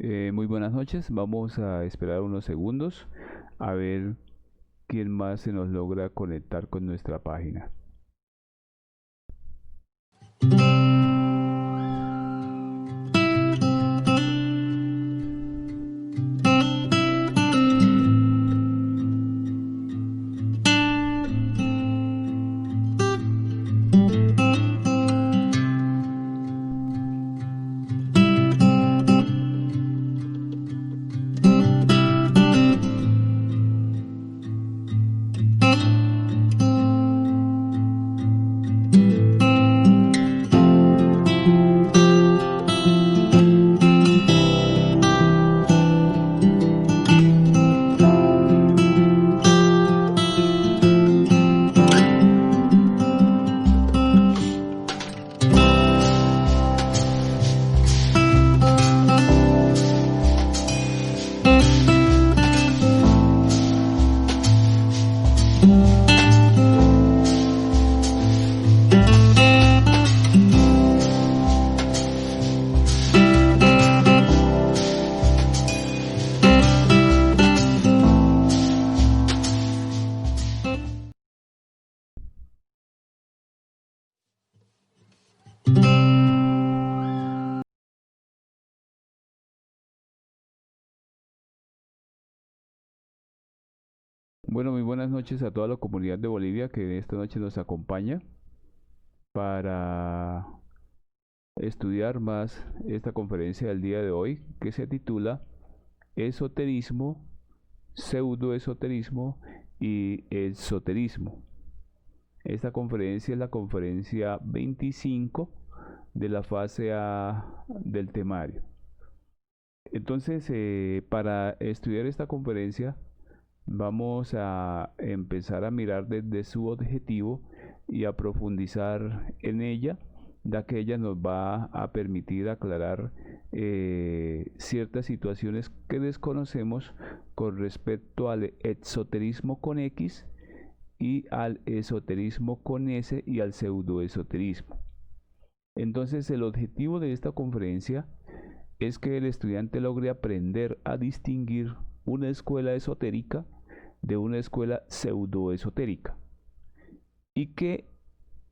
Muy buenas noches. Vamos a esperar unos segundos a ver quién más se nos logra conectar con nuestra página. Bueno, muy buenas noches a toda la comunidad de Bolivia que esta noche nos acompaña para estudiar más esta conferencia del día de hoy que se titula Esoterismo, Pseudoesoterismo y Esoterismo. Esta conferencia es la conferencia 25 de la fase A del temario. Entonces, para estudiar esta conferencia, vamos a empezar a mirar desde su objetivo y a profundizar en ella, ya que ella nos va a permitir aclarar ciertas situaciones que desconocemos con respecto al exoterismo con X y al esoterismo con S y al pseudoesoterismo. Entonces, el objetivo de esta conferencia es que el estudiante logre aprender a distinguir una escuela esotérica de una escuela pseudoesotérica y que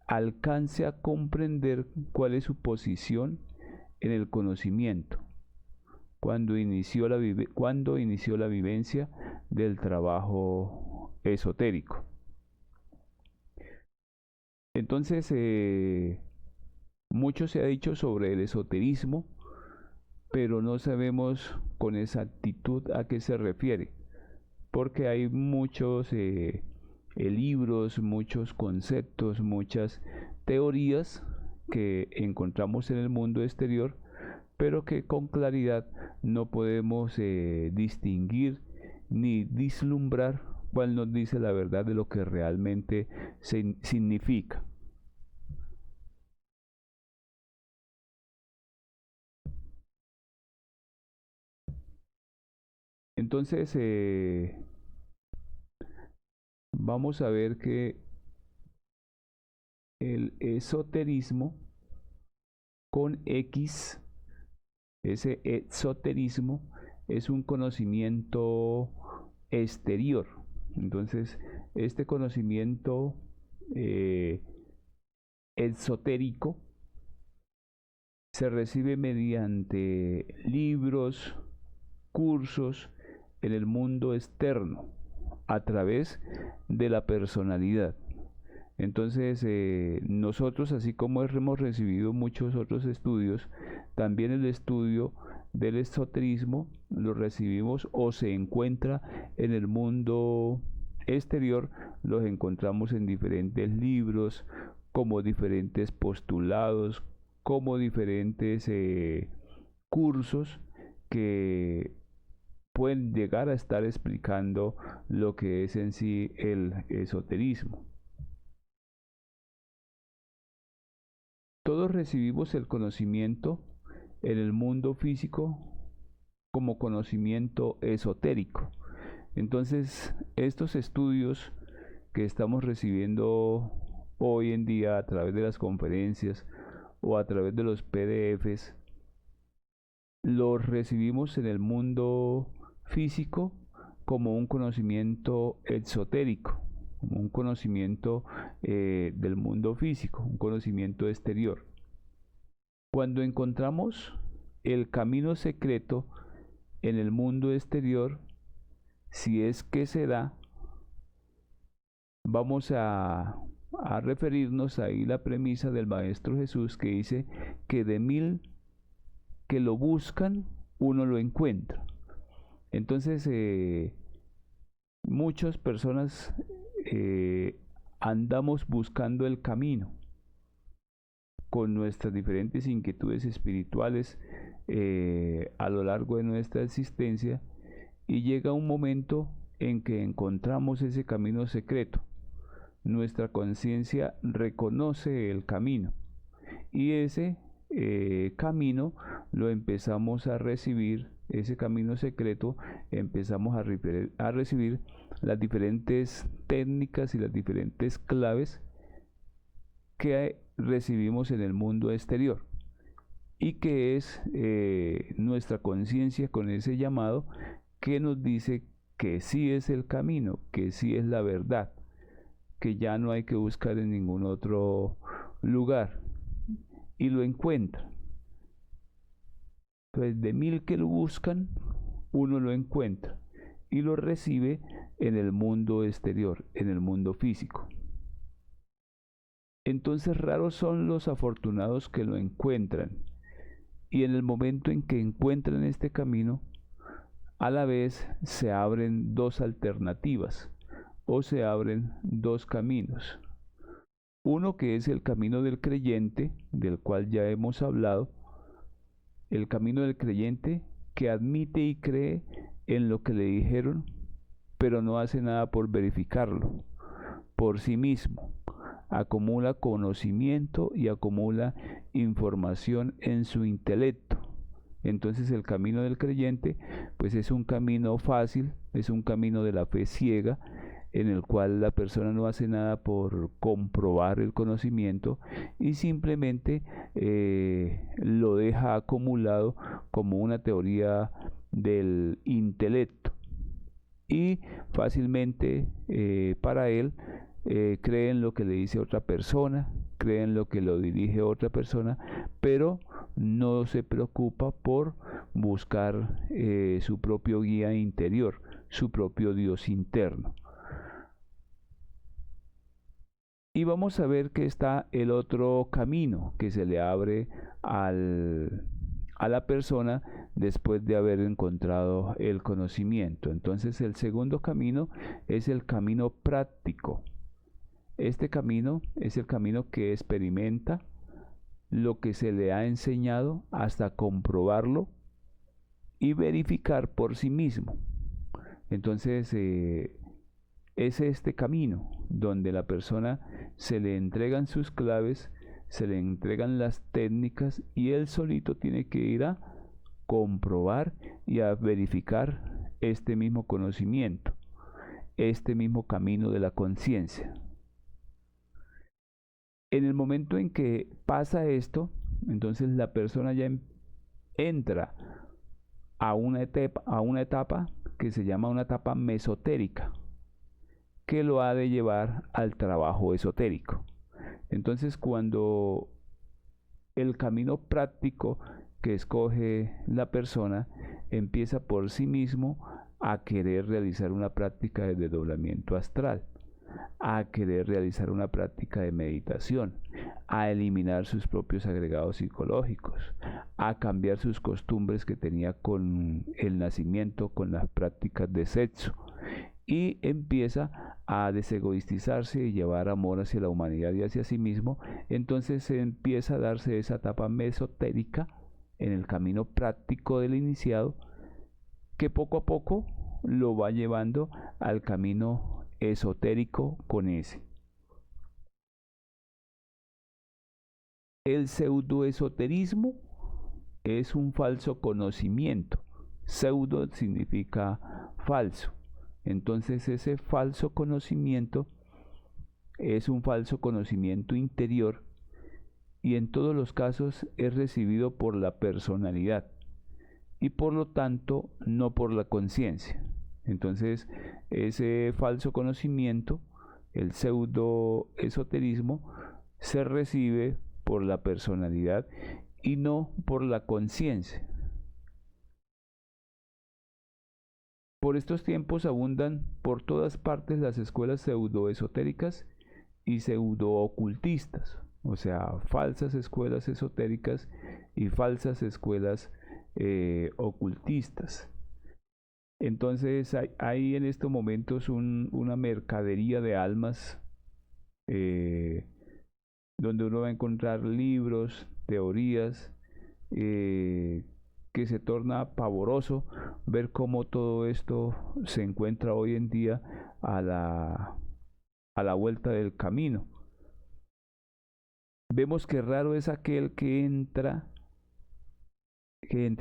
alcance a comprender cuál es su posición en el conocimiento cuando inició la vivencia del trabajo esotérico. Entonces, mucho se ha dicho sobre el esoterismo, pero no sabemos con exactitud a qué se refiere, porque hay muchos libros, muchos conceptos, muchas teorías que encontramos en el mundo exterior, pero que con claridad no podemos distinguir ni vislumbrar cuál nos dice la verdad de lo que realmente significa. Entonces, vamos a ver que el esoterismo con X, ese esoterismo es un conocimiento exterior. Entonces, este conocimiento eh, esotérico se recibe mediante libros, cursos en el mundo externo, a través de la personalidad. Entonces, nosotros, así como hemos recibido muchos otros estudios, también el estudio del esoterismo lo recibimos o se encuentra en el mundo exterior, los encontramos en diferentes libros, como diferentes postulados, como diferentes cursos que pueden llegar a estar explicando lo que es en sí el esoterismo. Todos recibimos el conocimiento en el mundo físico como conocimiento esotérico. Entonces, estos estudios que estamos recibiendo hoy en día a través de las conferencias o a través de los PDFs, lo recibimos en el mundo físico como un conocimiento exotérico, como un conocimiento del mundo físico, un conocimiento exterior. Cuando encontramos el camino secreto en el mundo exterior, si es que se da, vamos a referirnos ahí la premisa del Maestro Jesús que dice que de 1000 que lo buscan, uno lo encuentra. Entonces, muchas personas andamos buscando el camino con nuestras diferentes inquietudes espirituales a lo largo de nuestra existencia, y llega un momento en que encontramos ese camino secreto. Nuestra conciencia reconoce el camino y ese camino lo empezamos a recibir, ese camino secreto, empezamos a recibir las diferentes técnicas y las diferentes claves que recibimos en el mundo exterior, y que es nuestra conciencia con ese llamado que nos dice que sí es el camino, que sí es la verdad, que ya no hay que buscar en ningún otro lugar, y lo encuentra. Entonces, de 1000 que lo buscan, uno lo encuentra y lo recibe en el mundo exterior, en el mundo físico. Entonces, raros son los afortunados que lo encuentran, y en el momento en que encuentran este camino, a la vez se abren dos alternativas o se abren dos caminos. Uno que es el camino del creyente, del cual ya hemos hablado, el camino del creyente que admite y cree en lo que le dijeron, pero no hace nada por verificarlo por sí mismo. Acumula conocimiento y acumula información en su intelecto. Entonces el camino del creyente pues es un camino fácil, es un camino de la fe ciega, en el cual la persona no hace nada por comprobar el conocimiento y simplemente lo deja acumulado como una teoría del intelecto, y fácilmente para él cree en lo que le dice otra persona, cree en lo que lo dirige otra persona, pero no se preocupa por buscar su propio guía interior, su propio Dios interno. Y vamos a ver que está el otro camino que se le abre a la persona después de haber encontrado el conocimiento. Entonces el segundo camino es el camino práctico. Este camino es el camino que experimenta lo que se le ha enseñado hasta comprobarlo y verificar por sí mismo. Entonces es este camino donde la persona se le entregan sus claves, se le entregan las técnicas, y él solito tiene que ir a comprobar y a verificar este mismo conocimiento, este mismo camino de la conciencia. En el momento en que pasa esto, entonces la persona ya entra a una etapa que se llama una etapa mesotérica, que lo ha de llevar al trabajo esotérico. Entonces, cuando el camino práctico que escoge la persona empieza por sí mismo a querer realizar una práctica de desdoblamiento astral, a querer realizar una práctica de meditación, a eliminar sus propios agregados psicológicos, a cambiar sus costumbres que tenía con el nacimiento, con las prácticas de sexo, y empieza a desegoistizarse y llevar amor hacia la humanidad y hacia sí mismo. Entonces se empieza a darse esa etapa mesotérica en el camino práctico del iniciado, que poco a poco lo va llevando al camino esotérico con ese. El pseudoesoterismo es un falso conocimiento. Pseudo significa falso. Entonces ese falso conocimiento es un falso conocimiento interior, y en todos los casos es recibido por la personalidad. y por lo tanto no por la conciencia. Entonces, ese falso conocimiento, el pseudoesoterismo, se recibe por la personalidad y no por la conciencia. Por estos tiempos abundan por todas partes las escuelas pseudoesotéricas y pseudoocultistas, o sea, falsas escuelas esotéricas y falsas escuelas ocultistas. Entonces hay en estos momentos una mercadería de almas, donde uno va a encontrar libros, teorías, que se torna pavoroso ver cómo todo esto se encuentra hoy en día a la vuelta del camino. Vemos que raro es aquel que entre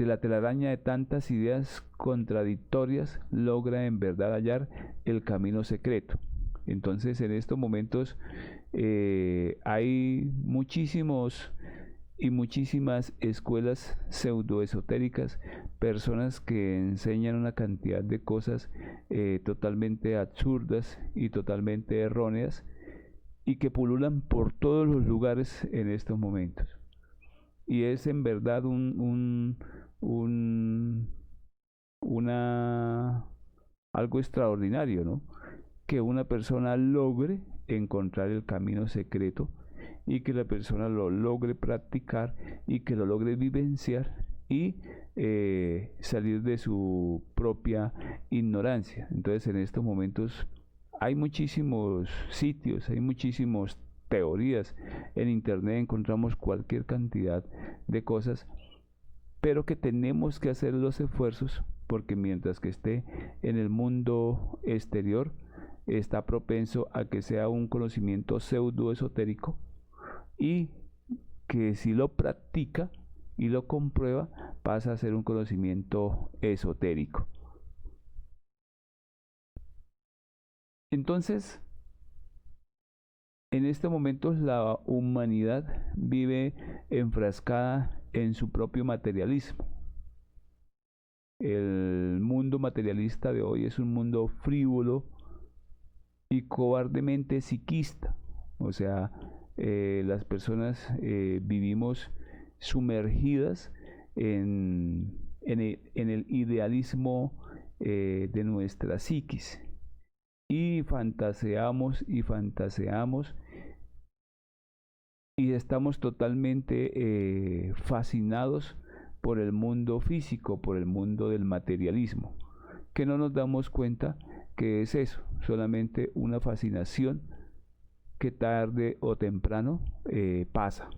la telaraña de tantas ideas contradictorias logra en verdad hallar el camino secreto. Entonces, en estos momentos hay muchísimas escuelas pseudoesotéricas, personas que enseñan una cantidad de cosas totalmente absurdas y totalmente erróneas, y que pululan por todos los lugares en estos momentos. Y es en verdad algo extraordinario, ¿no? Que una persona logre encontrar el camino secreto y que la persona lo logre practicar y que lo logre vivenciar y salir de su propia ignorancia. Entonces, en estos momentos hay muchísimos sitios, hay muchísimas teorías. En internet encontramos cualquier cantidad de cosas, pero que tenemos que hacer los esfuerzos, porque mientras que esté en el mundo exterior, está propenso a que sea un conocimiento pseudoesotérico, y que si lo practica y lo comprueba, pasa a ser un conocimiento esotérico. Entonces, en este momento la humanidad vive enfrascada en su propio materialismo. El mundo materialista de hoy es un mundo frívolo y cobardemente psiquista. O sea, las personas vivimos sumergidas en el idealismo de nuestra psiquis, y fantaseamos y fantaseamos, y estamos totalmente fascinados por el mundo físico, por el mundo del materialismo, que no nos damos cuenta que es eso, solamente una fascinación que tarde o temprano pasa.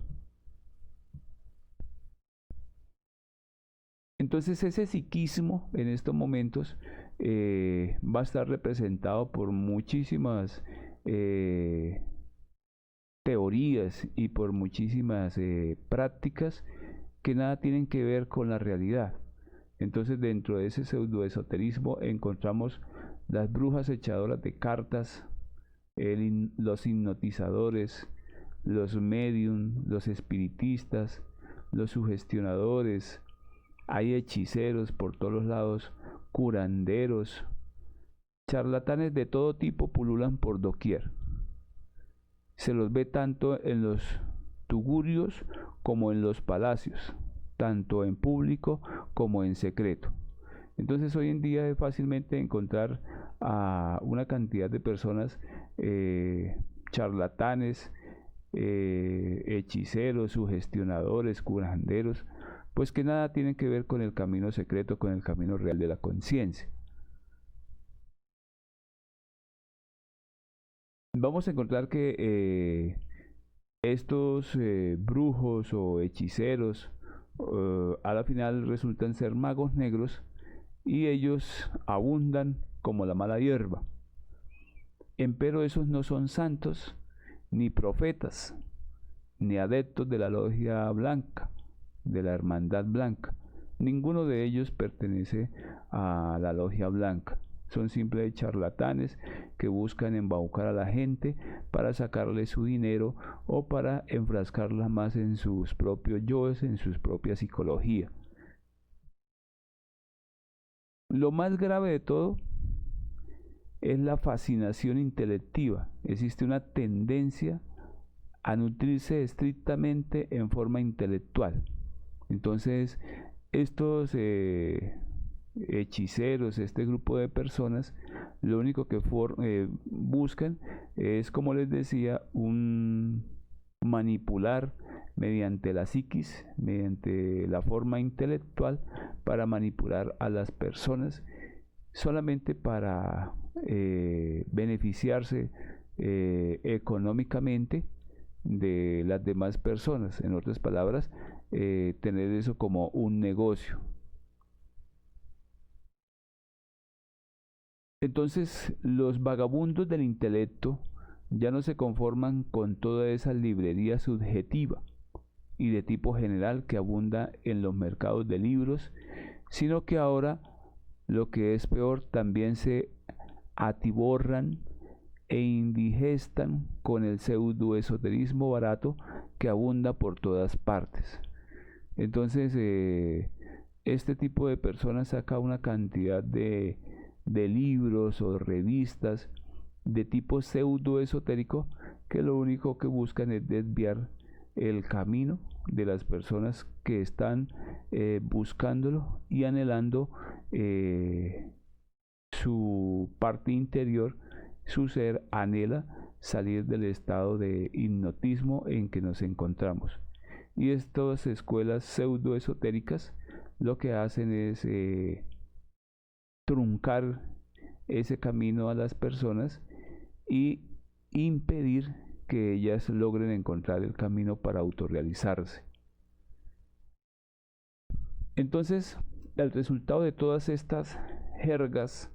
Entonces, ese psiquismo en estos momentos va a estar representado por muchísimas teorías y por muchísimas prácticas que nada tienen que ver con la realidad. Entonces, dentro de ese pseudoesoterismo encontramos las brujas echadoras de cartas, los hipnotizadores, los medium, los espiritistas, los sugestionadores. Hay hechiceros por todos los lados, curanderos, charlatanes de todo tipo pululan por doquier. Se los ve tanto en los tugurios como en los palacios, tanto en público como en secreto. Entonces, hoy en día es fácilmente encontrar a una cantidad de personas, charlatanes, hechiceros, sugestionadores, curanderos, pues que nada tienen que ver con el camino secreto, con el camino real de la conciencia. Vamos a encontrar que estos brujos o hechiceros a la final resultan ser magos negros, y ellos abundan como la mala hierba. Empero esos no son santos, ni profetas, ni adeptos de la logia blanca, de la hermandad blanca. Ninguno de ellos pertenece a la logia blanca. Son simples charlatanes que buscan embaucar a la gente para sacarle su dinero o para enfrascarla más en sus propios yoes, en su propia psicología. Lo más grave de todo es la fascinación intelectiva. Existe una tendencia a nutrirse estrictamente en forma intelectual. Entonces, estos hechiceros, este grupo de personas, lo único que buscan es, como les decía, un manipular mediante la psiquis, mediante la forma intelectual, para manipular a las personas solamente para beneficiarse económicamente de las demás personas. En otras palabras, tener eso como un negocio. Entonces, los vagabundos del intelecto ya no se conforman con toda esa librería subjetiva y de tipo general que abunda en los mercados de libros, sino que ahora, lo que es peor, también se atiborran e indigestan con el pseudoesoterismo barato que abunda por todas partes. Entonces, este tipo de personas saca una cantidad de libros o revistas de tipo pseudoesotérico que lo único que buscan es desviar el camino de las personas que están buscándolo y anhelando su parte interior. Su ser anhela salir del estado de hipnotismo en que nos encontramos. Y estas escuelas pseudoesotéricas lo que hacen es truncar ese camino a las personas y impedir que ellas logren encontrar el camino para autorrealizarse. Entonces, el resultado de todas estas jergas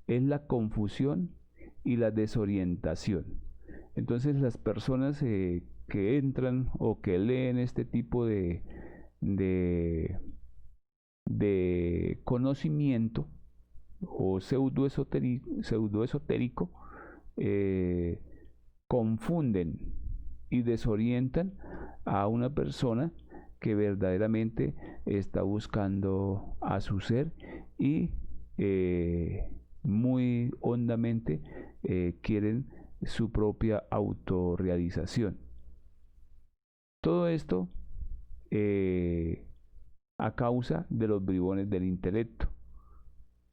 es la confusión y la desorientación. Entonces, las personas que entran o que leen este tipo de conocimiento o pseudoesotérico, confunden y desorientan a una persona que verdaderamente está buscando a su ser y muy hondamente quieren su propia autorrealización. Todo esto a causa de los bribones del intelecto.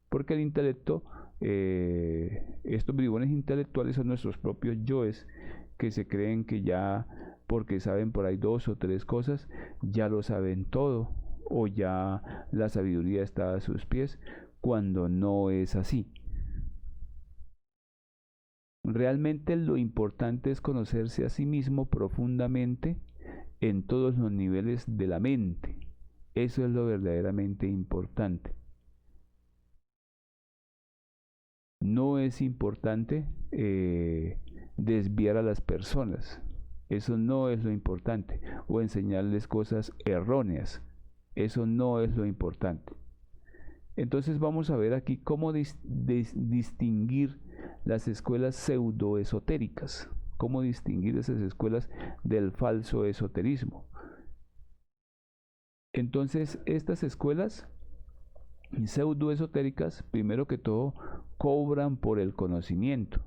Porque el intelecto, estos bribones intelectuales son nuestros propios yoes que se creen que ya, porque saben por ahí 2 o 3 cosas, ya lo saben todo, o ya la sabiduría está a sus pies, cuando no es así. Realmente lo importante es conocerse a sí mismo profundamente en todos los niveles de la mente. Eso es lo verdaderamente importante. No es importante desviar a las personas. Eso no es lo importante. O enseñarles cosas erróneas. Eso no es lo importante. Entonces vamos a ver aquí cómo distinguir las escuelas pseudoesotéricas. Cómo distinguir esas escuelas del falso esoterismo. Entonces, estas escuelas pseudoesotéricas, primero que todo, cobran por el conocimiento.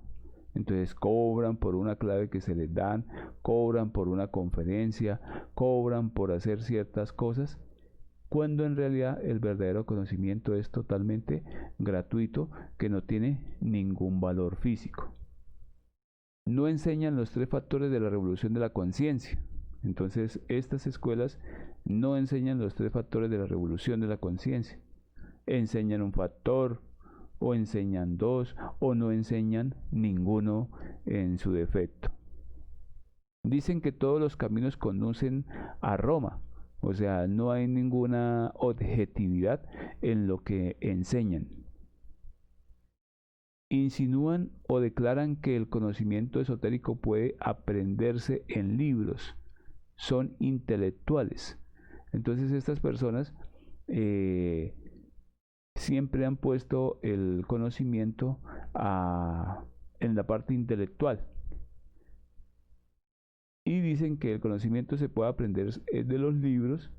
Entonces cobran por una clave que se les dan, cobran por una conferencia, cobran por hacer ciertas cosas, cuando en realidad el verdadero conocimiento es totalmente gratuito, que no tiene ningún valor físico. No enseñan los 3 factores de la revolución de la conciencia. Entonces, estas escuelas no enseñan los 3 factores de la revolución de la conciencia. Enseñan un factor, o enseñan 2, o no enseñan ninguno en su defecto. Dicen que todos los caminos conducen a Roma, o sea, no hay ninguna objetividad en lo que enseñan. Insinúan o declaran que el conocimiento esotérico puede aprenderse en libros, son intelectuales. Entonces estas personas siempre han puesto el conocimiento en la parte intelectual. Y dicen que el conocimiento se puede aprender de los libros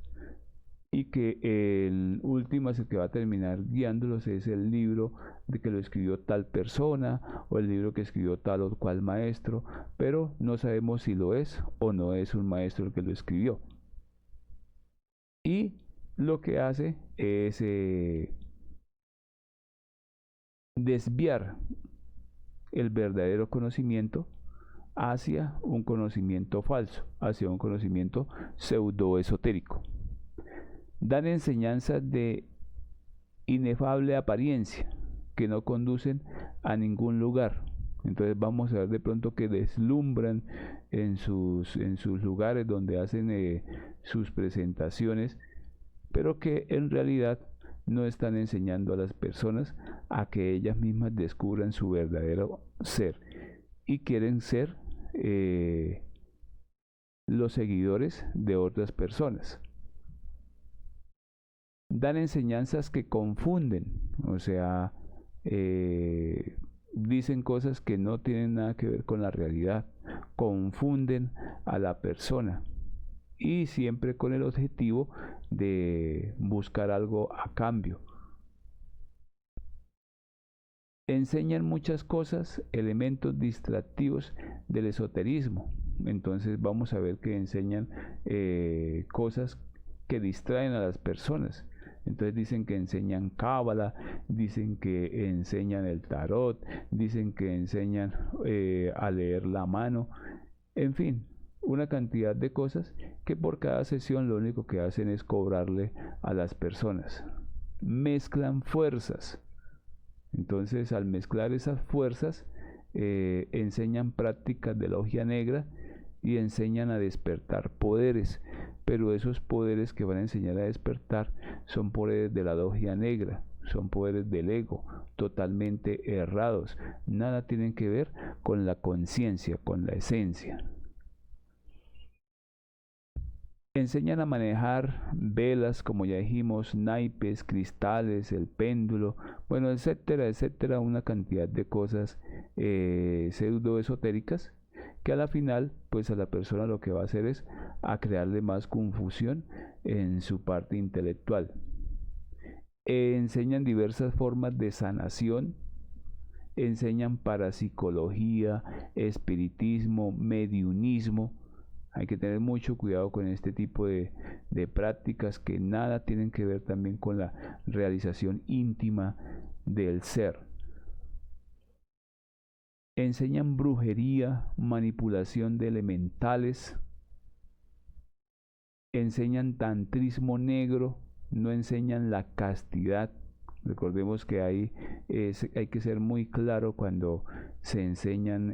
y que el último es el que va a terminar guiándolos, es el libro de que lo escribió tal persona o el libro que escribió tal o cual maestro, pero no sabemos si lo es o no es un maestro el que lo escribió. Y lo que hace es desviar el verdadero conocimiento hacia un conocimiento falso, hacia un conocimiento pseudoesotérico. Dan enseñanzas de inefable apariencia que no conducen a ningún lugar. Entonces vamos a ver de pronto que deslumbran en sus lugares donde hacen sus presentaciones, pero que en realidad no están enseñando a las personas a que ellas mismas descubran su verdadero ser y quieren ser los seguidores de otras personas. Dan enseñanzas que confunden, o sea, dicen cosas que no tienen nada que ver con la realidad, confunden a la persona y siempre con el objetivo de buscar algo a cambio. Enseñan muchas cosas, elementos distractivos del esoterismo. Entonces vamos a ver que enseñan cosas que distraen a las personas. Entonces dicen que enseñan cábala, dicen que enseñan el tarot, dicen que enseñan a leer la mano, en fin, una cantidad de cosas que por cada sesión lo único que hacen es cobrarle a las personas. Mezclan fuerzas. Entonces, al mezclar esas fuerzas, enseñan prácticas de logia negra y enseñan a despertar poderes, pero esos poderes que van a enseñar a despertar son poderes de la logia negra, son poderes del ego, totalmente errados, nada tienen que ver con la conciencia, con la esencia. Enseñan a manejar velas, como ya dijimos, naipes, cristales, el péndulo, bueno, etcétera, etcétera, una cantidad de cosas pseudo esotéricas que a la final, pues a la persona lo que va a hacer es a crearle más confusión en su parte intelectual. Enseñan diversas formas de sanación, enseñan parapsicología, espiritismo, mediunismo. Hay que tener mucho cuidado con este tipo de prácticas que nada tienen que ver también con la realización íntima del ser. Enseñan brujería, manipulación de elementales, enseñan tantrismo negro, no enseñan la castidad. Recordemos que hay que ser muy claro cuando se enseñan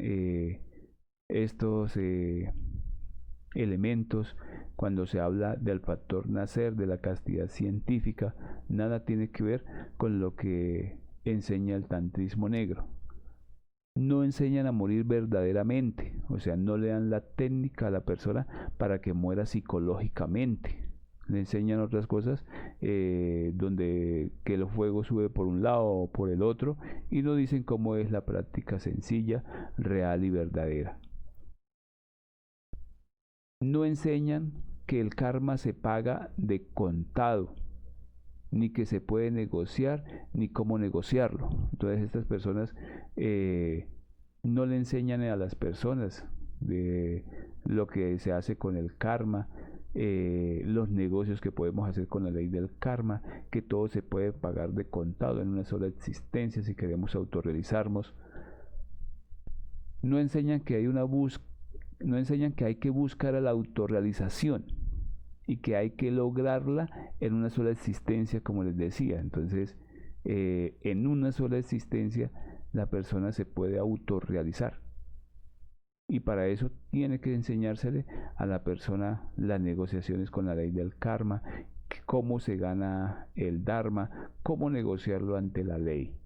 estos elementos, cuando se habla del factor nacer, de la castidad científica, nada tiene que ver con lo que enseña el tantrismo negro. No enseñan a morir verdaderamente, o sea, no le dan la técnica a la persona para que muera psicológicamente. Le enseñan otras cosas donde que el fuego sube por un lado o por el otro y no dicen cómo es la práctica sencilla, real y verdadera. No enseñan que el karma se paga de contado, ni que se puede negociar, ni cómo negociarlo. Entonces estas personas no le enseñan a las personas de lo que se hace con el karma, los negocios que podemos hacer con la ley del karma, que todo se puede pagar de contado en una sola existencia si queremos autorrealizarnos. No enseñan que hay no enseñan que hay que buscar a la autorrealización y que hay que lograrla en una sola existencia, como les decía. Entonces, en una sola existencia, la persona se puede autorrealizar. Y para eso tiene que enseñársele a la persona las negociaciones con la ley del karma, cómo se gana el dharma, cómo negociarlo ante la ley.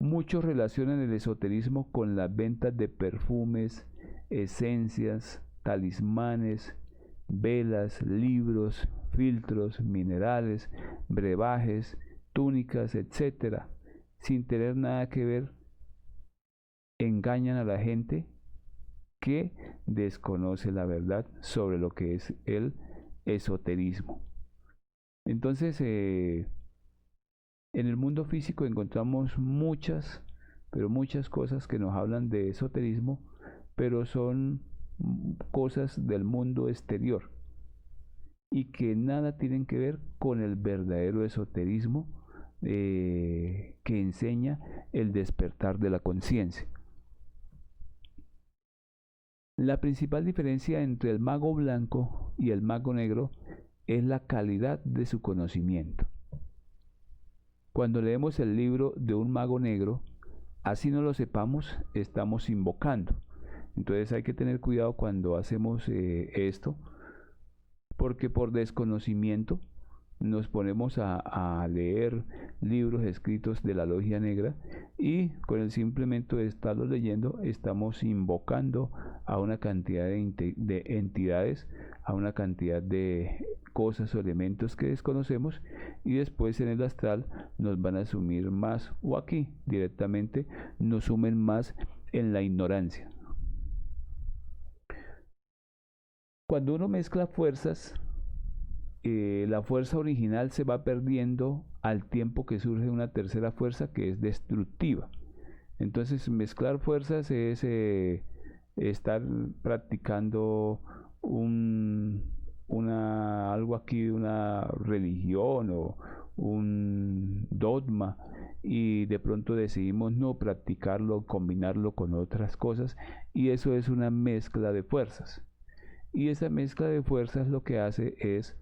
Muchos relacionan el esoterismo con las ventas de perfumes, esencias, talismanes, velas, libros, filtros, minerales, brebajes, túnicas, etc. Sin tener nada que ver, engañan a la gente que desconoce la verdad sobre lo que es el esoterismo. Entonces, en el mundo físico encontramos muchas, pero muchas cosas que nos hablan de esoterismo, pero son cosas del mundo exterior y que nada tienen que ver con el verdadero esoterismo que enseña el despertar de la conciencia. La principal diferencia entre el mago blanco y el mago negro es la calidad de su conocimiento. Cuando leemos el libro de un mago negro, así no lo sepamos, estamos invocando. Entonces hay que tener cuidado cuando hacemos esto, porque por desconocimiento nos ponemos a leer libros escritos de la logia negra y con el simplemente de estarlos leyendo estamos invocando a una cantidad de entidades, a una cantidad de cosas o elementos que desconocemos y después en el astral nos van a sumir más o aquí directamente nos sumen más en la ignorancia. Cuando uno mezcla fuerzas, la fuerza original se va perdiendo al tiempo que surge una tercera fuerza que es destructiva. Entonces mezclar fuerzas es estar practicando algo aquí, una religión o un dogma y de pronto decidimos no practicarlo, combinarlo con otras cosas y eso es una mezcla de fuerzas. Y esa mezcla de fuerzas lo que hace es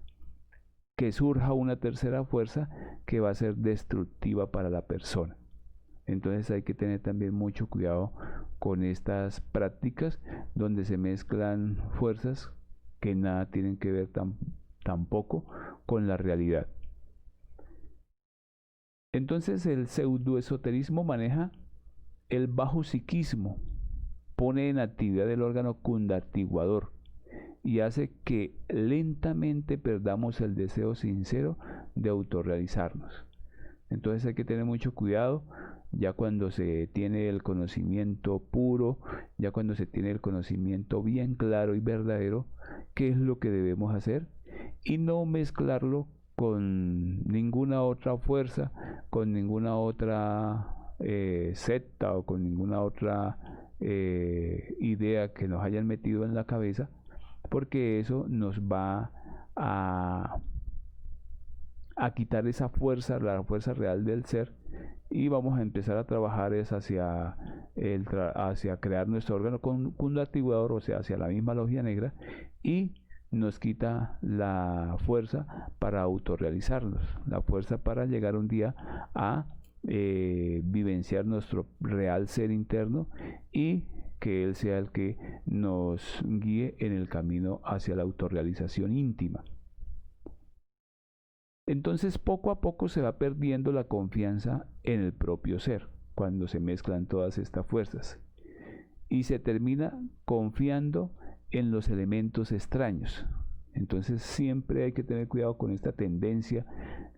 que surja una tercera fuerza que va a ser destructiva para la persona. Entonces hay que tener también mucho cuidado con estas prácticas donde se mezclan fuerzas que nada tienen que ver tampoco con la realidad. Entonces el pseudoesoterismo maneja el bajo psiquismo, pone en actividad el órgano cundatiguador y hace que lentamente perdamos el deseo sincero de autorrealizarnos. Entonces hay que tener mucho cuidado ya cuando se tiene el conocimiento puro, ya cuando se tiene el conocimiento bien claro y verdadero, qué es lo que debemos hacer y no mezclarlo con ninguna otra fuerza, con ninguna otra secta o con ninguna otra idea que nos hayan metido en la cabeza, porque eso nos va a quitar esa fuerza, la fuerza real del ser, y vamos a empezar a trabajar es hacia crear nuestro órgano cundatiguador, o sea, hacia la misma logia negra, y nos quita la fuerza para autorrealizarnos, la fuerza para llegar un día a vivenciar nuestro real ser interno y que Él sea el que nos guíe en el camino hacia la autorrealización íntima. Entonces poco a poco se va perdiendo la confianza en el propio ser cuando se mezclan todas estas fuerzas y se termina confiando en los elementos extraños. Entonces siempre hay que tener cuidado con esta tendencia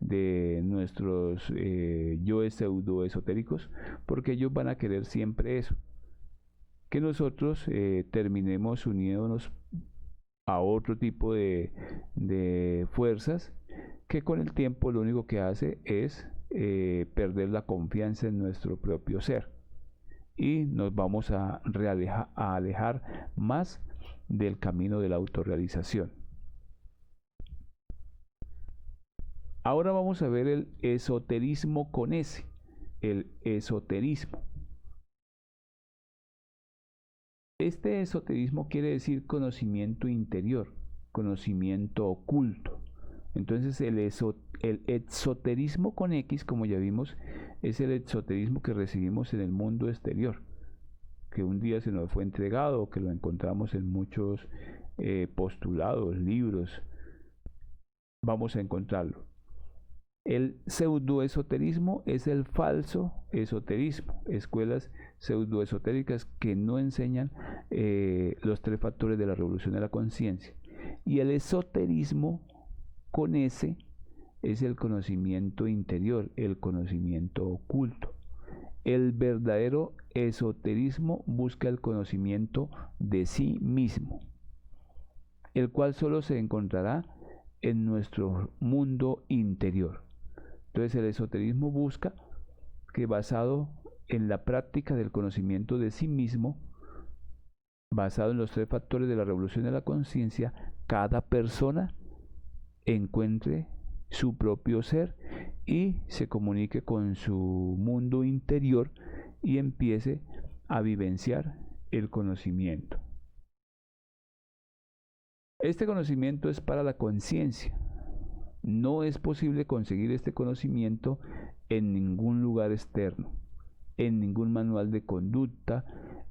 de nuestros yoes pseudoesotéricos, porque ellos van a querer siempre eso, que nosotros terminemos uniéndonos a otro tipo de fuerzas que con el tiempo lo único que hace es perder la confianza en nuestro propio ser y nos vamos a alejar más del camino de la autorrealización. Ahora vamos a ver el esoterismo con S, el esoterismo. Este esoterismo quiere decir conocimiento interior, conocimiento oculto. Entonces el exoterismo con X, como ya vimos, es el exoterismo que recibimos en el mundo exterior, que un día se nos fue entregado, que lo encontramos en muchos postulados, libros, vamos a encontrarlo. El pseudoesoterismo es el falso esoterismo, escuelas pseudoesotéricas que no enseñan los tres factores de la revolución de la conciencia. Y el esoterismo con S es el conocimiento interior, el conocimiento oculto. El verdadero esoterismo busca el conocimiento de sí mismo, el cual solo se encontrará en nuestro mundo interior. Entonces el esoterismo busca que, basado en la práctica del conocimiento de sí mismo, basado en los 3 factores de la revolución de la conciencia, cada persona encuentre su propio ser y se comunique con su mundo interior y empiece a vivenciar el conocimiento. Este conocimiento es para la conciencia. No es posible conseguir este conocimiento en ningún lugar externo, en ningún manual de conducta,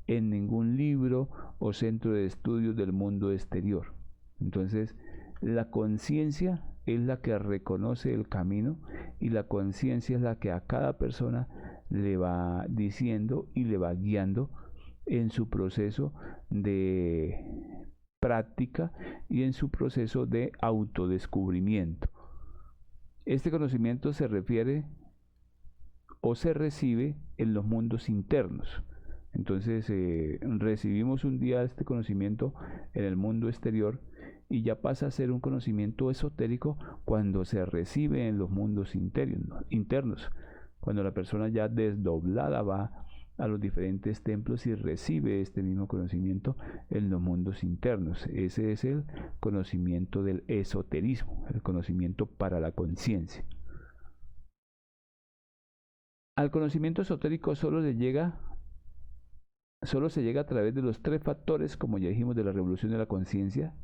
en ningún libro o centro de estudios del mundo exterior. Entonces, la conciencia es la que reconoce el camino y la conciencia es la que a cada persona le va diciendo y le va guiando en su proceso de práctica y en su proceso de autodescubrimiento. Este conocimiento se refiere o se recibe en los mundos internos. Entonces recibimos un día este conocimiento en el mundo exterior y ya pasa a ser un conocimiento esotérico cuando se recibe en los mundos internos, cuando la persona ya desdoblada va a los diferentes templos y recibe este mismo conocimiento en los mundos internos. Ese es el conocimiento del esoterismo, el conocimiento para la conciencia. Al conocimiento esotérico solo se llega a través de los 3 factores, como ya dijimos, de la revolución de la conciencia,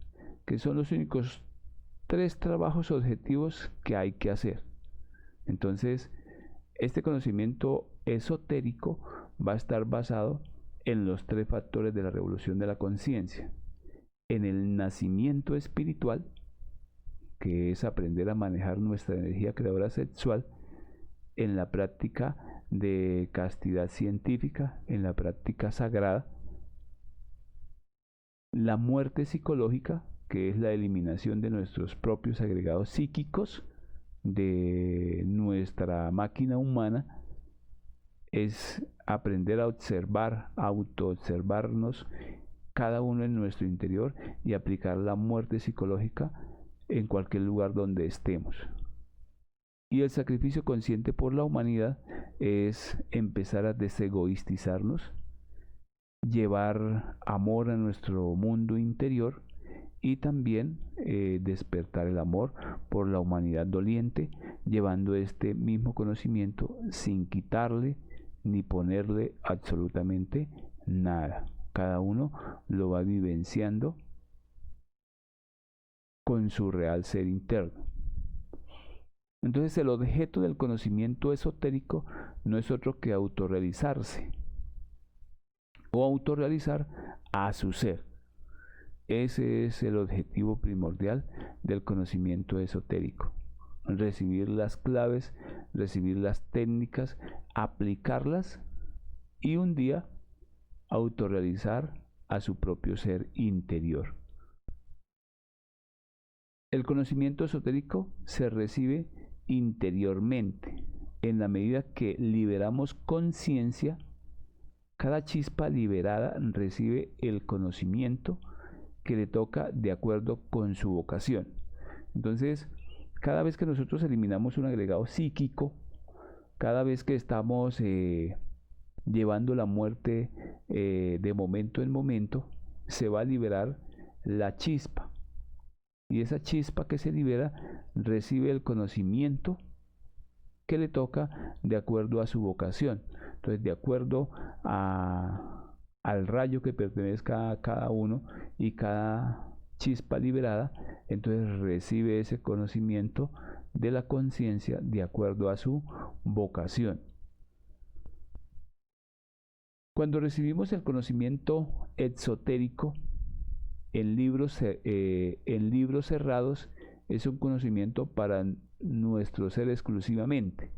que son los únicos 3 trabajos objetivos que hay que hacer. Entonces, este conocimiento esotérico va a estar basado en los 3 factores de la revolución de la conciencia: en el nacimiento espiritual, que es aprender a manejar nuestra energía creadora sexual, en la práctica de castidad científica, en la práctica sagrada, la muerte psicológica, que es la eliminación de nuestros propios agregados psíquicos, de nuestra máquina humana, es aprender a observar, autoobservarnos cada uno en nuestro interior y aplicar la muerte psicológica en cualquier lugar donde estemos. Y el sacrificio consciente por la humanidad es empezar a desegoístizarnos, llevar amor a nuestro mundo interior y también despertar el amor por la humanidad doliente, llevando este mismo conocimiento sin quitarle ni ponerle absolutamente nada. Cada uno lo va vivenciando con su real ser interno. Entonces el objeto del conocimiento esotérico no es otro que autorrealizarse o autorrealizar a su ser. Ese es el objetivo primordial del conocimiento esotérico: recibir las claves, recibir las técnicas, aplicarlas y un día autorrealizar a su propio ser interior. El conocimiento esotérico se recibe interiormente. En la medida que liberamos conciencia, cada chispa liberada recibe el conocimiento que le toca de acuerdo con su vocación. Entonces, cada vez que nosotros eliminamos un agregado psíquico, cada vez que estamos llevando la muerte de momento en momento, se va a liberar la chispa. Y esa chispa que se libera recibe el conocimiento que le toca de acuerdo a su vocación. Entonces, de acuerdo al rayo que pertenezca a cada uno y cada chispa liberada, entonces recibe ese conocimiento de la conciencia de acuerdo a su vocación. Cuando recibimos el conocimiento exotérico en libros cerrados, es un conocimiento para nuestro ser exclusivamente.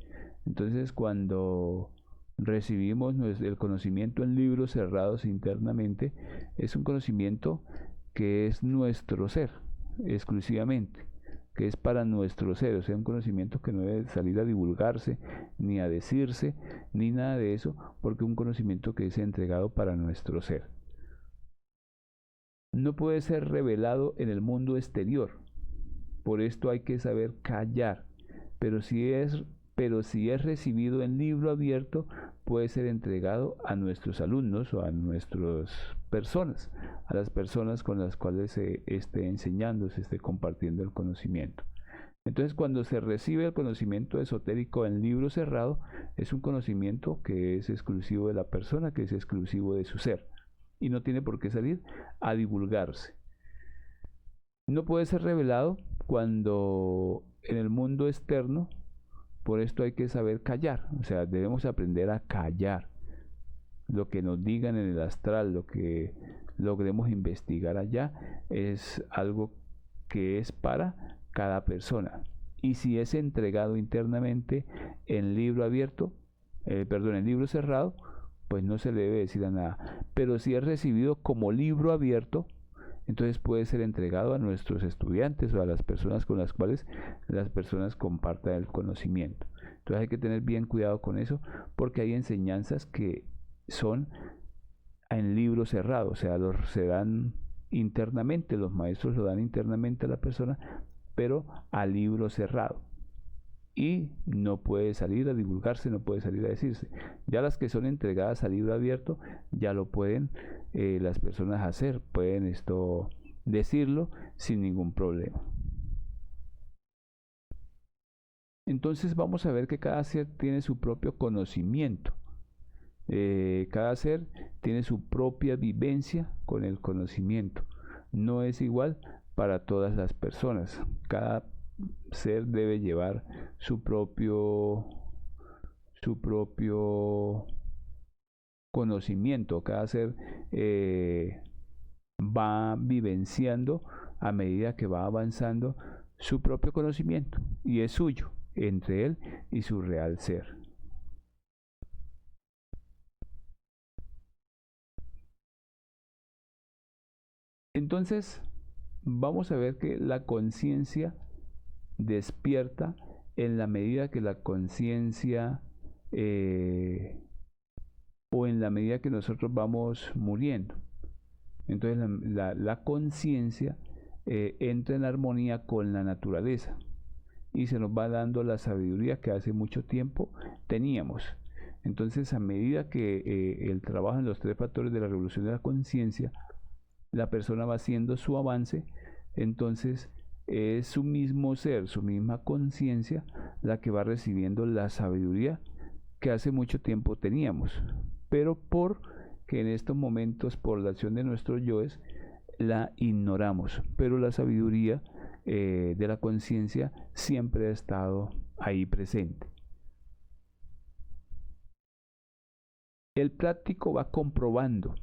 Entonces, cuando recibimos el conocimiento en libros cerrados internamente, es un conocimiento que es nuestro ser exclusivamente, que es para nuestro ser, o sea, un conocimiento que no debe salir a divulgarse, ni a decirse, ni nada de eso, porque es un conocimiento que es entregado para nuestro ser. No puede ser revelado en el mundo exterior, por esto hay que saber callar. Pero si es recibido en libro abierto, puede ser entregado a nuestros alumnos o a nuestras personas, a las personas con las cuales se esté enseñando, se esté compartiendo el conocimiento. Entonces, cuando se recibe el conocimiento esotérico en libro cerrado, es un conocimiento que es exclusivo de la persona, que es exclusivo de su ser, y no tiene por qué salir a divulgarse. No puede ser revelado cuando en el mundo externo, por esto hay que saber callar, o sea, debemos aprender a callar lo que nos digan en el astral, lo que logremos investigar allá, es algo que es para cada persona. Y si es entregado internamente en libro abierto, en libro cerrado, pues no se le debe decir a nada. Pero si es recibido como libro abierto, entonces puede ser entregado a nuestros estudiantes o a las personas con las cuales las personas compartan el conocimiento. Entonces hay que tener bien cuidado con eso, porque hay enseñanzas que son en libro cerrado, o sea, se dan internamente, los maestros lo dan internamente a la persona, pero a libro cerrado. Y no puede salir a divulgarse, no puede salir a decirse. Ya las que son entregadas a libro abierto, ya lo pueden las personas hacer, pueden decirlo sin ningún problema. Entonces vamos a ver que cada ser tiene su propio conocimiento. Cada ser tiene su propia vivencia con el conocimiento. No es igual para todas las personas. Cada ser debe llevar su propio conocimiento. Cada ser va vivenciando a medida que va avanzando su propio conocimiento, y es suyo, entre él y su real ser. Entonces, vamos a ver que la conciencia despierta en la medida que la conciencia o en la medida que nosotros vamos muriendo. Entonces la conciencia entra en armonía con la naturaleza y se nos va dando la sabiduría que hace mucho tiempo teníamos. Entonces, a medida que el trabajo en los 3 factores de la revolución de la conciencia, la persona va haciendo su avance, entonces es su mismo ser, su misma conciencia, la que va recibiendo la sabiduría que hace mucho tiempo teníamos, pero porque en estos momentos, por la acción de nuestros yoes, la ignoramos. Pero la sabiduría de la conciencia siempre ha estado ahí presente. El práctico va comprobando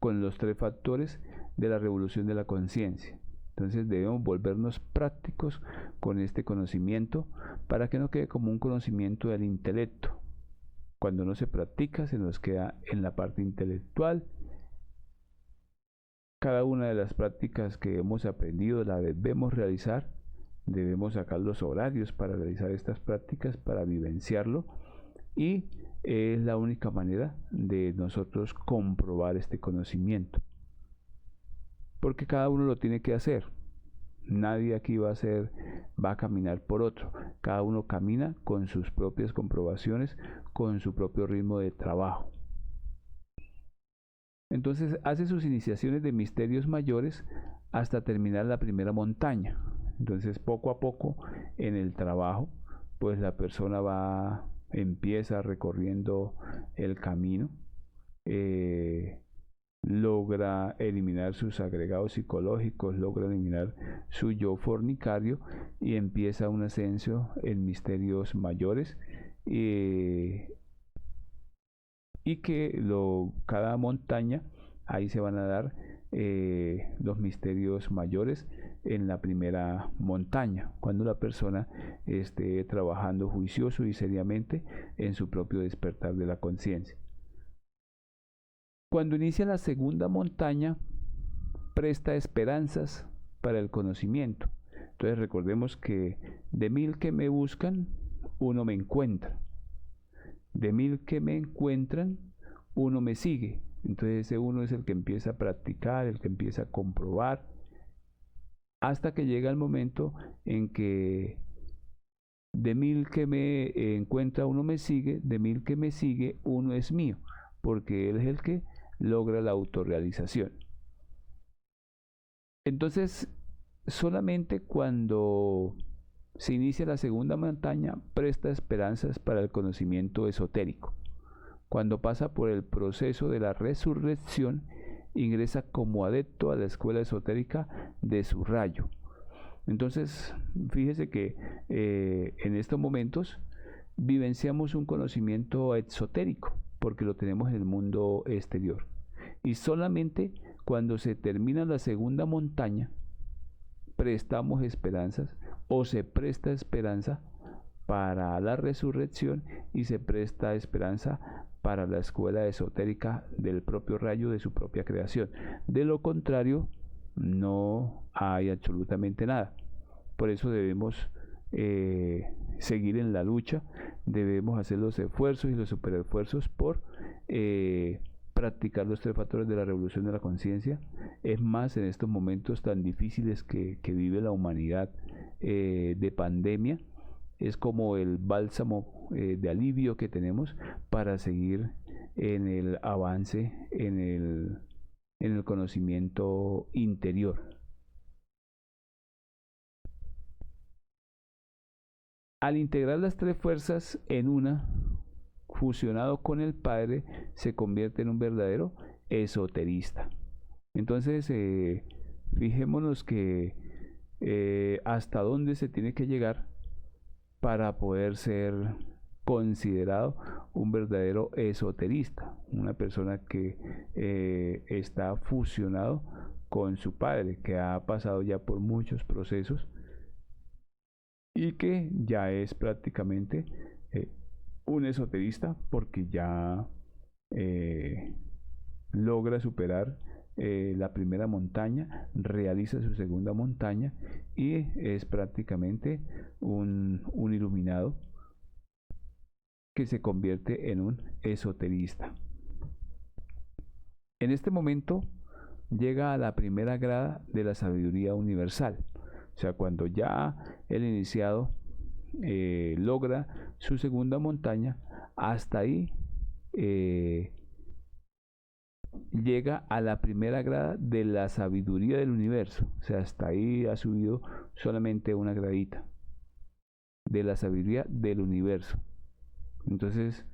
con los 3 factores de la revolución de la conciencia. Entonces debemos volvernos prácticos con este conocimiento para que no quede como un conocimiento del intelecto. Cuando no se practica, se nos queda en la parte intelectual. Cada una de las prácticas que hemos aprendido la debemos realizar. Debemos sacar los horarios para realizar estas prácticas, para vivenciarlo, y es la única manera de nosotros comprobar este conocimiento, porque cada uno lo tiene que hacer. Nadie aquí va a caminar por otro. Cada uno camina con sus propias comprobaciones, con su propio ritmo de trabajo. Entonces hace sus iniciaciones de misterios mayores hasta terminar la primera montaña. Entonces, poco a poco en el trabajo, pues la persona empieza recorriendo el camino, logra eliminar sus agregados psicológicos, logra eliminar su yo fornicario y empieza un ascenso en misterios mayores, y que cada montaña ahí se van a dar los misterios mayores en la primera montaña, cuando la persona esté trabajando juicioso y seriamente en su propio despertar de la conciencia. Cuando inicia la segunda montaña, presta esperanzas para el conocimiento. Entonces recordemos que de 1000 que me buscan, uno me encuentra. De 1000 que me encuentran, uno me sigue. Entonces ese uno es el que empieza a practicar, el que empieza a comprobar, hasta que llega el momento en que de 1000 que me encuentra uno me sigue, de 1000 que me sigue uno es mío, porque él es el que logra la autorrealización. Entonces, solamente cuando se inicia la segunda montaña presta esperanzas para el conocimiento esotérico. Cuando pasa por el proceso de la resurrección, ingresa como adepto a la escuela esotérica de su rayo. Entonces, fíjese que en estos momentos vivenciamos un conocimiento exotérico, porque lo tenemos en el mundo exterior. Y solamente cuando se termina la segunda montaña, prestamos esperanzas o se presta esperanza para la resurrección y se presta esperanza para la escuela esotérica del propio rayo de su propia creación. De lo contrario, no hay absolutamente nada. Por eso debemos seguir en la lucha, debemos hacer los esfuerzos y los superesfuerzos por practicar los 3 factores de la revolución de la conciencia. Es más, en estos momentos tan difíciles que vive la humanidad de pandemia, es como el bálsamo de alivio que tenemos para seguir en el avance, en el conocimiento interior. Al integrar las 3 fuerzas en una, fusionado con el Padre, se convierte en un verdadero esoterista. Entonces, fijémonos que hasta dónde se tiene que llegar para poder ser considerado un verdadero esoterista, una persona que está fusionado con su Padre, que ha pasado ya por muchos procesos y que ya es prácticamente un esoterista, porque ya logra superar la primera montaña, realiza su segunda montaña y es prácticamente un iluminado que se convierte en un esoterista. En este momento llega a la primera grada de la sabiduría universal. O sea, cuando ya el iniciado logra su segunda montaña, hasta ahí llega a la primera grada de la sabiduría del universo. O sea, hasta ahí ha subido solamente una gradita de la sabiduría del universo. Entonces,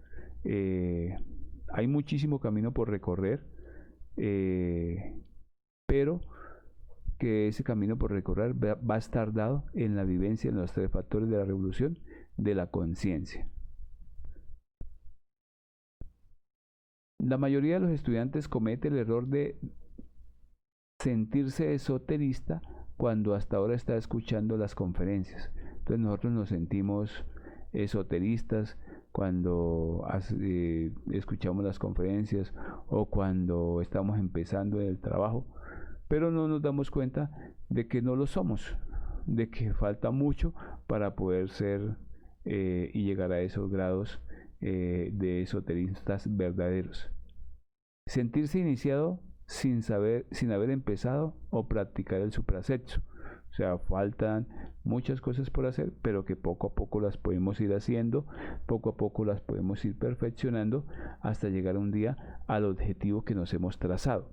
hay muchísimo camino por recorrer, pero que ese camino por recorrer va a estar dado en la vivencia en los 3 factores de la revolución de la conciencia. La mayoría de los estudiantes comete el error de sentirse esoterista cuando hasta ahora está escuchando las conferencias. Entonces nosotros nos sentimos esoteristas cuando escuchamos las conferencias o cuando estamos empezando el trabajo, pero no nos damos cuenta de que no lo somos, de que falta mucho para poder ser y llegar a esos grados de esoteristas verdaderos. Sentirse iniciado sin haber empezado o practicar el suprasexo. O sea, faltan muchas cosas por hacer, pero que poco a poco las podemos ir haciendo, poco a poco las podemos ir perfeccionando hasta llegar un día al objetivo que nos hemos trazado.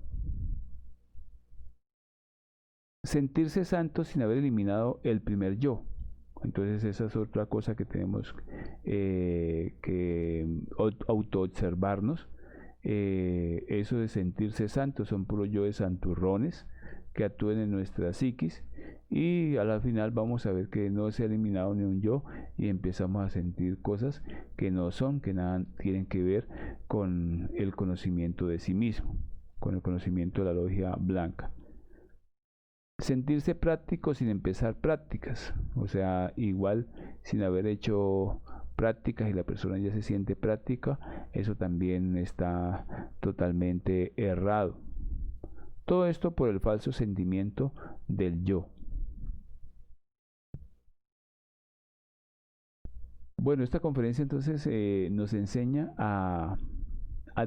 Sentirse santo sin haber eliminado el primer yo. Entonces esa es otra cosa que tenemos que autoobservarnos. Eso de sentirse santo son puros yoes santurrones que actúen en nuestra psiquis, y a la final vamos a ver que no se ha eliminado ni un yo y empezamos a sentir cosas que no son, que nada tienen que ver con el conocimiento de sí mismo, con el conocimiento de la logia blanca. Sentirse práctico sin empezar prácticas, o sea, igual sin haber hecho prácticas y la persona ya se siente práctica, eso también está totalmente errado. Todo esto por el falso sentimiento del yo. Bueno, esta conferencia entonces nos enseña a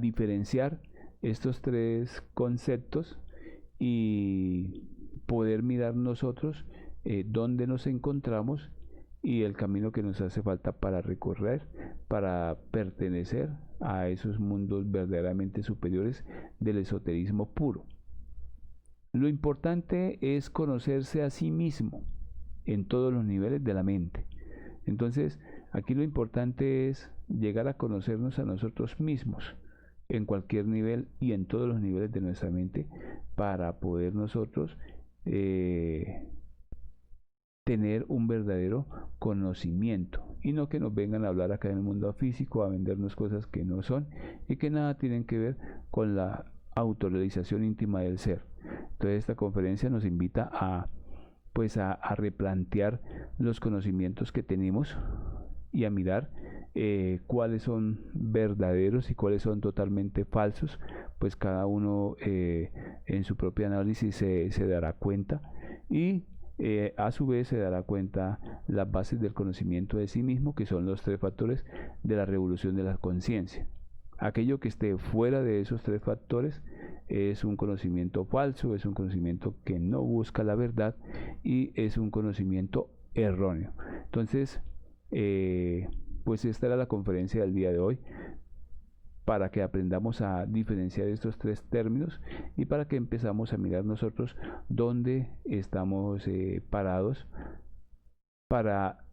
diferenciar estos 3 conceptos y poder mirar nosotros dónde nos encontramos y el camino que nos hace falta para recorrer, para pertenecer a esos mundos verdaderamente superiores del esoterismo puro. Lo importante es conocerse a sí mismo en todos los niveles de la mente. Entonces, aquí lo importante es llegar a conocernos a nosotros mismos en cualquier nivel y en todos los niveles de nuestra mente para poder nosotros tener un verdadero conocimiento y no que nos vengan a hablar acá en el mundo físico, a vendernos cosas que no son y que nada tienen que ver con la autorrealización íntima del ser. Entonces esta conferencia nos invita a replantear los conocimientos que tenemos y a mirar cuáles son verdaderos y cuáles son totalmente falsos, pues cada uno en su propio análisis se dará cuenta y a su vez se dará cuenta las bases del conocimiento de sí mismo, que son los 3 factores de la revolución de la conciencia. Aquello que esté fuera de esos 3 factores es un conocimiento falso, es un conocimiento que no busca la verdad y es un conocimiento erróneo. Entonces, pues esta era la conferencia del día de hoy, para que aprendamos a diferenciar estos 3 términos y para que empezamos a mirar nosotros dónde estamos parados para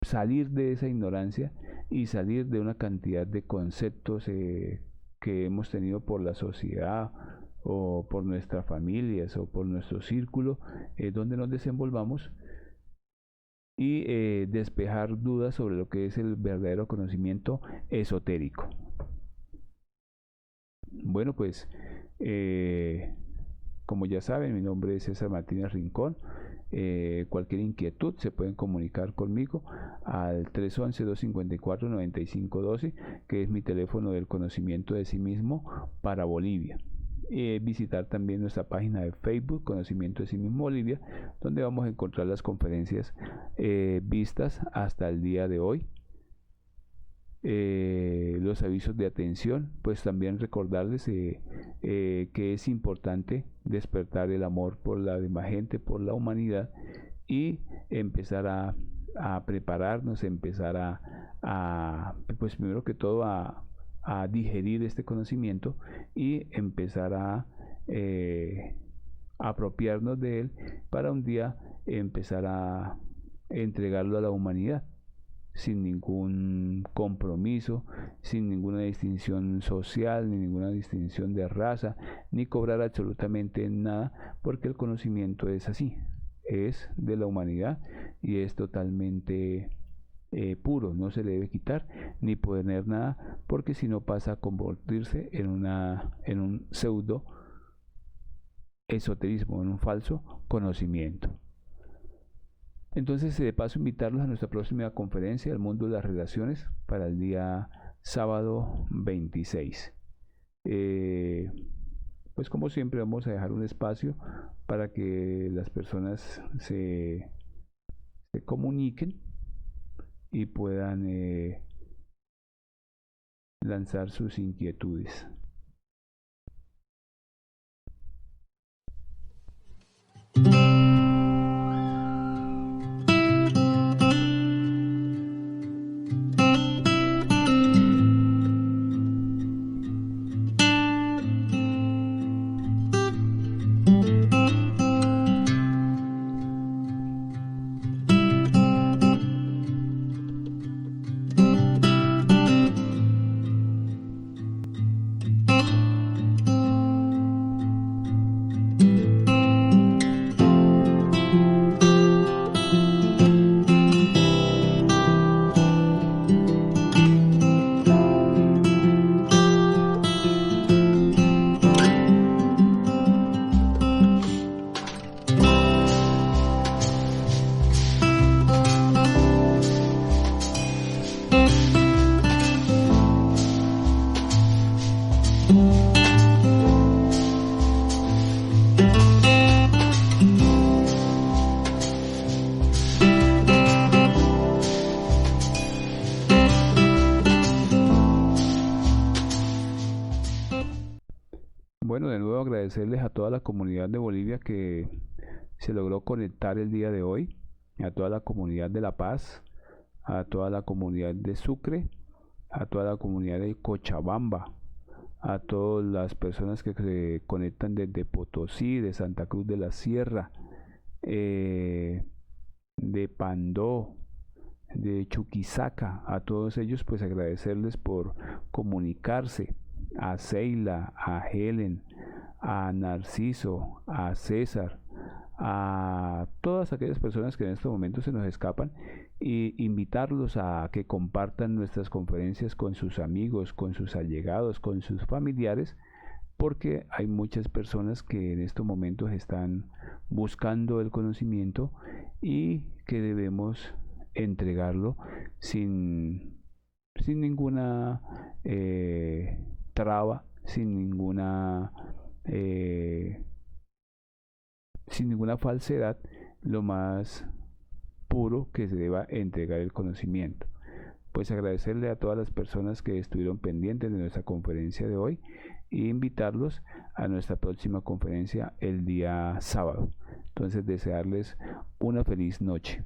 salir de esa ignorancia y salir de una cantidad de conceptos que hemos tenido por la sociedad o por nuestras familias o por nuestro círculo donde nos desenvolvamos y despejar dudas sobre lo que es el verdadero conocimiento esotérico. Bueno, pues como ya saben, mi nombre es César Martínez Rincón. Cualquier inquietud se pueden comunicar conmigo al 311-254-9512, que es mi teléfono del conocimiento de sí mismo para Bolivia. Visitar también nuestra página de Facebook, Conocimiento de sí mismo Bolivia, donde vamos a encontrar las conferencias vistas hasta el día de hoy. Los avisos de atención, pues también recordarles que es importante despertar el amor por la demás gente, por la humanidad y empezar a prepararnos, empezar pues primero que todo a digerir este conocimiento y empezar a apropiarnos de él para un día empezar a entregarlo a la humanidad sin ningún compromiso, sin ninguna distinción social, ni ninguna distinción de raza, ni cobrar absolutamente nada, porque el conocimiento es así, es de la humanidad y es totalmente puro, no se le debe quitar ni poner nada, porque si no pasa a convertirse en un pseudo esoterismo, en un falso conocimiento. Entonces, de paso, invitarlos a nuestra próxima conferencia, El Mundo de las Relaciones, para el día sábado 26. Pues como siempre vamos a dejar un espacio para que las personas se comuniquen y puedan lanzar sus inquietudes. agradecerles a toda la comunidad de Bolivia que se logró conectar el día de hoy, a toda la comunidad de La Paz, a toda la comunidad de Sucre, a toda la comunidad de Cochabamba, a todas las personas que se conectan desde Potosí, de Santa Cruz de la Sierra, de Pandó, de Chuquisaca, a todos ellos pues agradecerles por comunicarse, a Seila, a Helen, a Narciso, a César, a todas aquellas personas que en este momento se nos escapan, y invitarlos a que compartan nuestras conferencias con sus amigos, con sus allegados, con sus familiares, porque hay muchas personas que en estos momentos están buscando el conocimiento y que debemos entregarlo sin ninguna traba, eh, sin ninguna falsedad, lo más puro que se deba entregar el conocimiento. Pues agradecerle a todas las personas que estuvieron pendientes de nuestra conferencia de hoy e invitarlos a nuestra próxima conferencia el día sábado. Entonces desearles una feliz noche.